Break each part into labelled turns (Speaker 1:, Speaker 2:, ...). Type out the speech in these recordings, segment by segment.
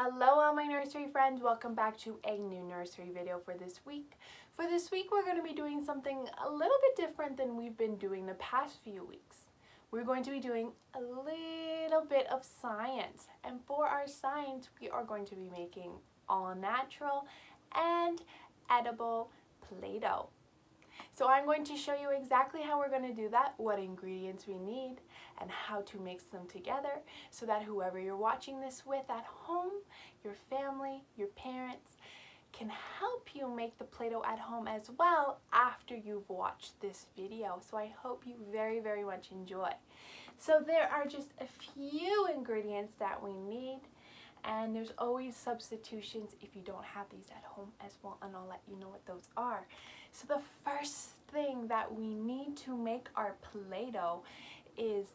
Speaker 1: Hello all my nursery friends, welcome back to a new nursery video for this week. For this week we're going to be doing something a little bit different than we've been doing the past few weeks. We're going to be doing a little bit of science, and for our science we are going to be making all natural and edible Play-Doh. So I'm going to show you exactly how we're going to do that, what ingredients we need, and how to mix them together so that whoever you're watching this with at home, your family, your parents, can help you make the Play-Doh at home as well after you've watched this video. So I hope you very, very much enjoy. So there are just a few ingredients that we need, and there's always substitutions if you don't have these at home as well, and I'll let you know what those are. So the first thing that we need to make our Play-Doh is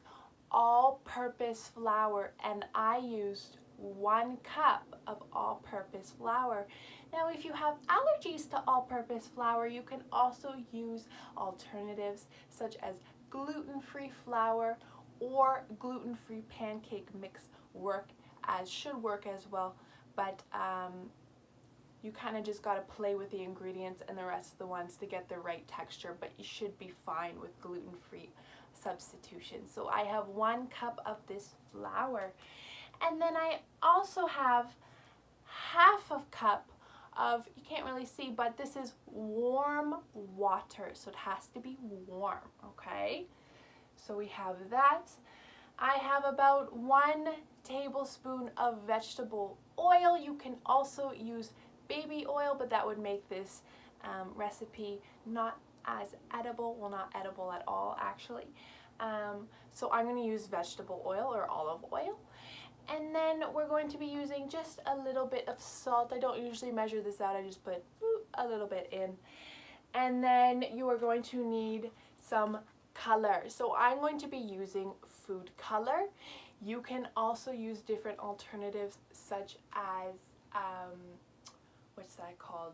Speaker 1: all-purpose flour, and I used 1 cup of all-purpose flour. Now if you have allergies to all-purpose flour, you can also use alternatives such as gluten-free flour or gluten-free pancake mix should work as well, but you kind of just got to play with the ingredients and the rest of the ones to get the right texture, but you should be fine with gluten-free substitution. So I have 1 cup of this flour, and then I also have half a cup of, you can't really see, but this is warm water, so it has to be warm, okay? So we have that. I have about 1 tablespoon of vegetable oil. You can also use baby oil, but that would make this recipe not as edible, well, not edible at all actually. So I'm going to use vegetable oil or olive oil. And then we're going to be using just a little bit of salt. I don't usually measure this out, I just put a little bit in. And then you are going to need some color. So I'm going to be using food color. You can also use different alternatives such as what's that called?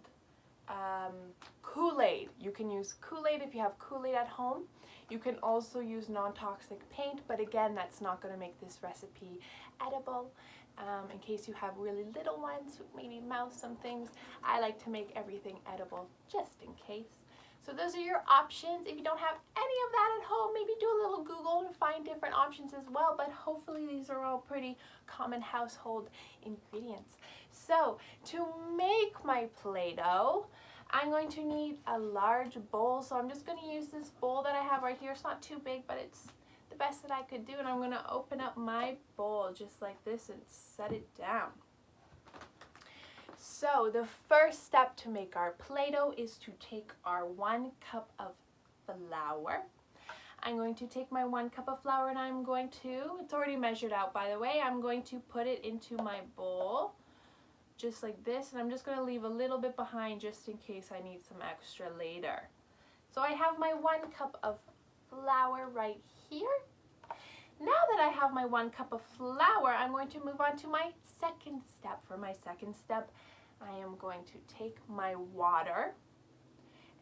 Speaker 1: Kool-Aid. You can use Kool-Aid if you have Kool-Aid at home. You can also use non-toxic paint, but again, that's not going to make this recipe edible. In case you have really little ones who maybe mouth some things, I like to make everything edible just in case. So those are your options. If you don't have any of that at home, maybe do a little Google to find different options as well, but hopefully these are all pretty common household ingredients. So to make my Play-Doh, I'm going to need a large bowl. So I'm just going to use this bowl that I have right here. It's not too big, but it's the best that I could do. And I'm going to open up my bowl just like this and set it down. So the first step to make our Play-Doh is to take our 1 cup of flour. I'm going to take my 1 cup of flour and I'm going to, it's already measured out by the way, I'm going to put it into my bowl just like this, and I'm just going to leave a little bit behind just in case I need some extra later. So I have my 1 cup of flour right here. Now that I have my 1 cup of flour, I'm going to move on to my second step. For my second step, I am going to take my water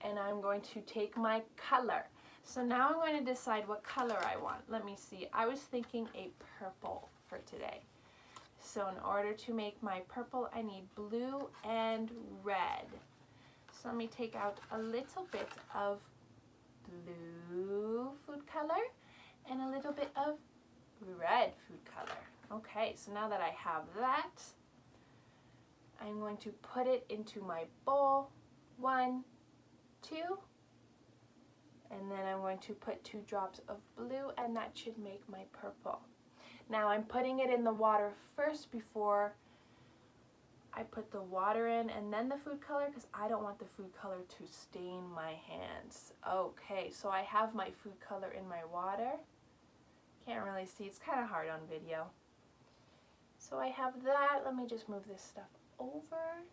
Speaker 1: and I'm going to take my color. So now I'm going to decide what color I want. Let me see. I was thinking a purple for today. So in order to make my purple, I need blue and red. So let me take out a little bit of blue food color and a little bit of red food color. Okay, so now that I have that, I'm going to put it into my bowl. 1, 2, and then I'm going to put 2 drops of blue, and that should make my purple. Now I'm putting it in the water first before I put the water in and then the food color, because I don't want the food color to stain my hands. Okay, so I have my food color in my water. Can't really see, it's kind of hard on video. So I have that. Let me just move this stuff over.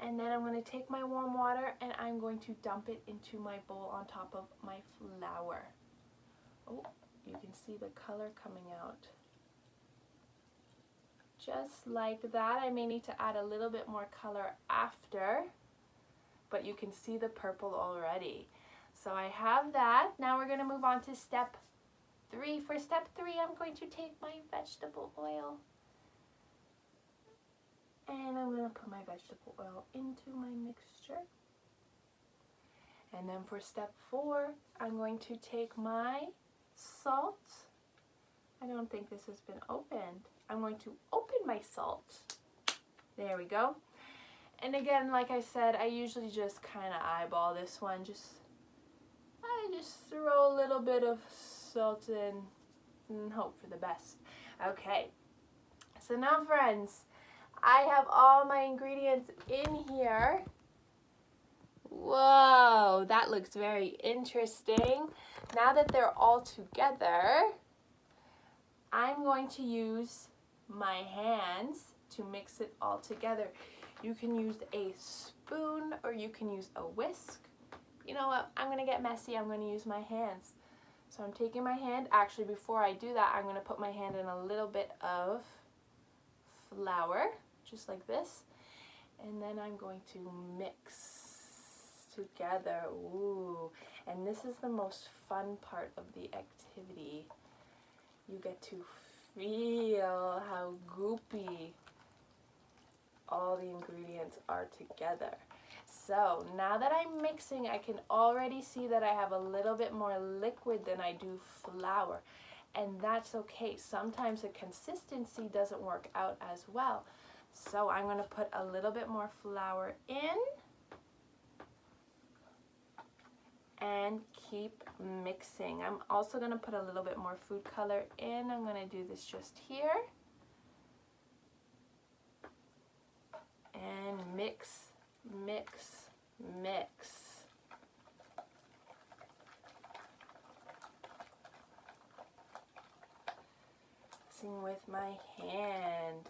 Speaker 1: And then I'm going to take my warm water and I'm going to dump it into my bowl on top of my flour. Oh, you can see the color coming out. Just like that. I may need to add a little bit more color after, but you can see the purple already. So I have that. Now we're going to move on to step 3. For step 3, I'm going to take my vegetable oil And I'm going to put my vegetable oil into my mixture. And then for step 4, I'm going to take my salt. I don't think this has been opened. I'm going to open my salt. There we go. And again, like I said, I usually just kind of eyeball this one. I just throw a little bit of salt in and hope for the best. Okay, so now friends, I have all my ingredients in here. Whoa, that looks very interesting. Now that they're all together, I'm going to use my hands to mix it all together. You can use a spoon or you can use a whisk. You know what, I'm gonna get messy, I'm gonna use my hands. So I'm taking my hand, actually before I do that, I'm gonna put my hand in a little bit of flour, just like this. And then I'm going to mix together. Ooh, and this is the most fun part of the activity. You get to feel how goopy all the ingredients are together. So now that I'm mixing, I can already see that I have a little bit more liquid than I do flour. And that's okay. Sometimes the consistency doesn't work out as well. So I'm going to put a little bit more flour in and keep mixing. I'm also going to put a little bit more food color in. I'm going to do this just here. And mix, mix, mix. Mixing with my hand.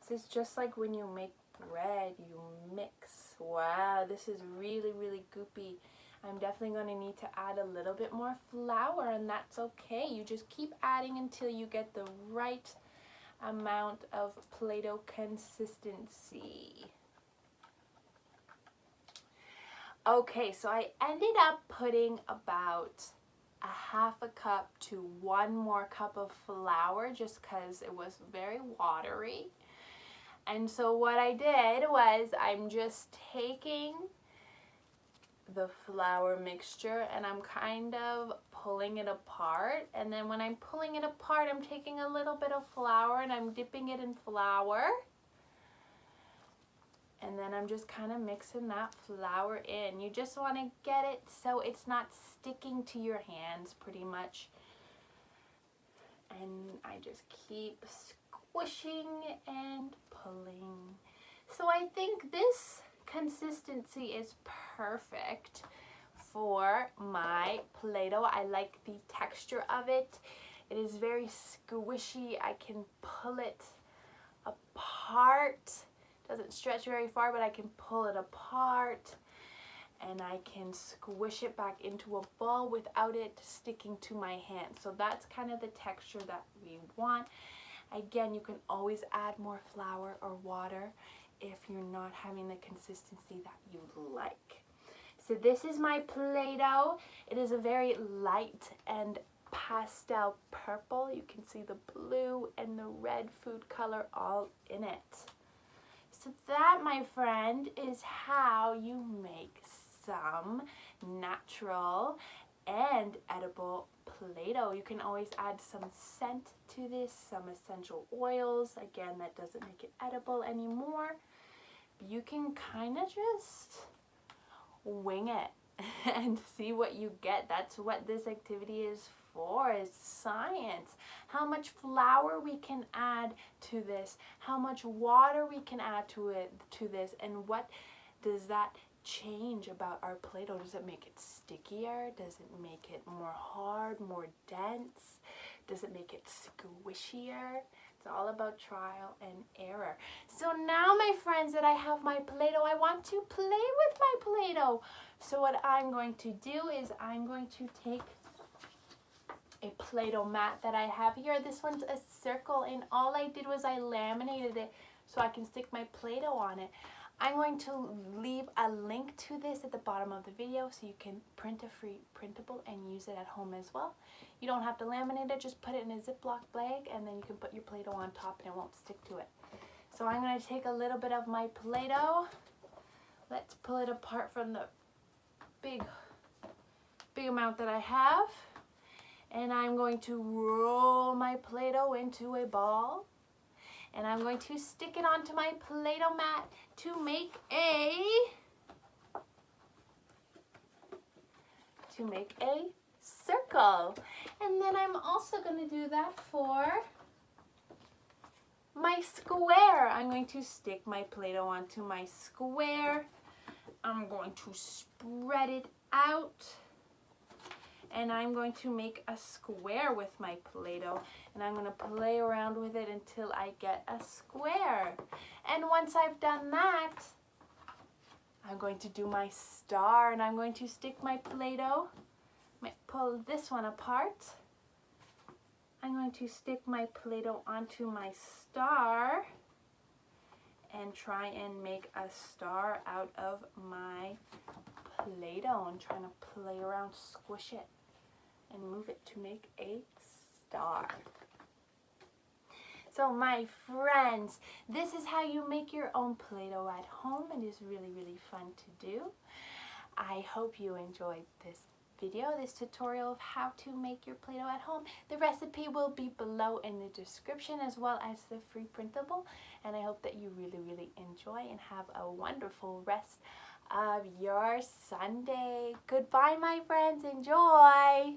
Speaker 1: This is just like when you make bread, you mix. Wow, this is really, really goopy. I'm definitely going to need to add a little bit more flour, and that's okay. You just keep adding until you get the right amount of Play-Doh consistency. Okay, so I ended up putting about a half a cup to 1 more cup of flour just because it was very watery. And so what I did was I'm just taking the flour mixture and I'm kind of pulling it apart, and then when I'm pulling it apart, I'm taking a little bit of flour and I'm dipping it in flour, and then I'm just kind of mixing that flour in. You just want to get it so it's not sticking to your hands pretty much, and I just keep squishing and pulling. So I think this consistency is perfect for my Play-Doh. I like the texture of it. It is very squishy. I can pull it apart. Doesn't stretch very far, but I can pull it apart and I can squish it back into a ball without it sticking to my hand. So that's kind of the texture that we want. Again, you can always add more flour or water if you're not having the consistency that you like. So this is my Play-Doh. It is a very light and pastel purple. You can see the blue and the red food color all in it. So that, my friend, is how you make some natural and edible Play-Doh. You can always add some scent to this, some essential oils. Again, that doesn't make it edible anymore. You can kind of just wing it and see what you get. That's what this activity is for, is science. How much flour we can add to this, how much water we can add to this, and what does that change about our Play-Doh? Does it make it stickier? Does it make it more hard, more dense? Does it make it squishier? It's all about trial and error. So now, my friends, that I have my Play-Doh, I want to play with my Play-Doh. So what I'm going to do is I'm going to take a Play-Doh mat that I have here. This one's a circle, and all I did was I laminated it so I can stick my Play-Doh on it. I'm going to leave a link to this at the bottom of the video so you can print a free printable and use it at home as well. You don't have to laminate it, just put it in a Ziploc bag and then you can put your Play-Doh on top and it won't stick to it. So I'm going to take a little bit of my Play-Doh. Let's pull it apart from the big amount that I have. And I'm going to roll my Play-Doh into a ball. And I'm going to stick it onto my Play-Doh mat to make a circle. And then I'm also going to do that for my square. I'm going to stick my Play-Doh onto my square. I'm going to spread it out. And I'm going to make a square with my Play-Doh. And I'm going to play around with it until I get a square. And once I've done that, I'm going to do my star. And I'm going to stick my Play-Doh. Pull this one apart. I'm going to stick my Play-Doh onto my star and try and make a star out of my Play-Doh. I'm trying to play around, squish it, and move it to make a star. So my friends, this is how you make your own Play-Doh at home. It is really, really fun to do. I hope you enjoyed this video, this tutorial of how to make your Play-Doh at home. The recipe will be below in the description, as well as the free printable. And I hope that you really, really enjoy and have a wonderful rest of your Sunday. Goodbye, my friends. Enjoy.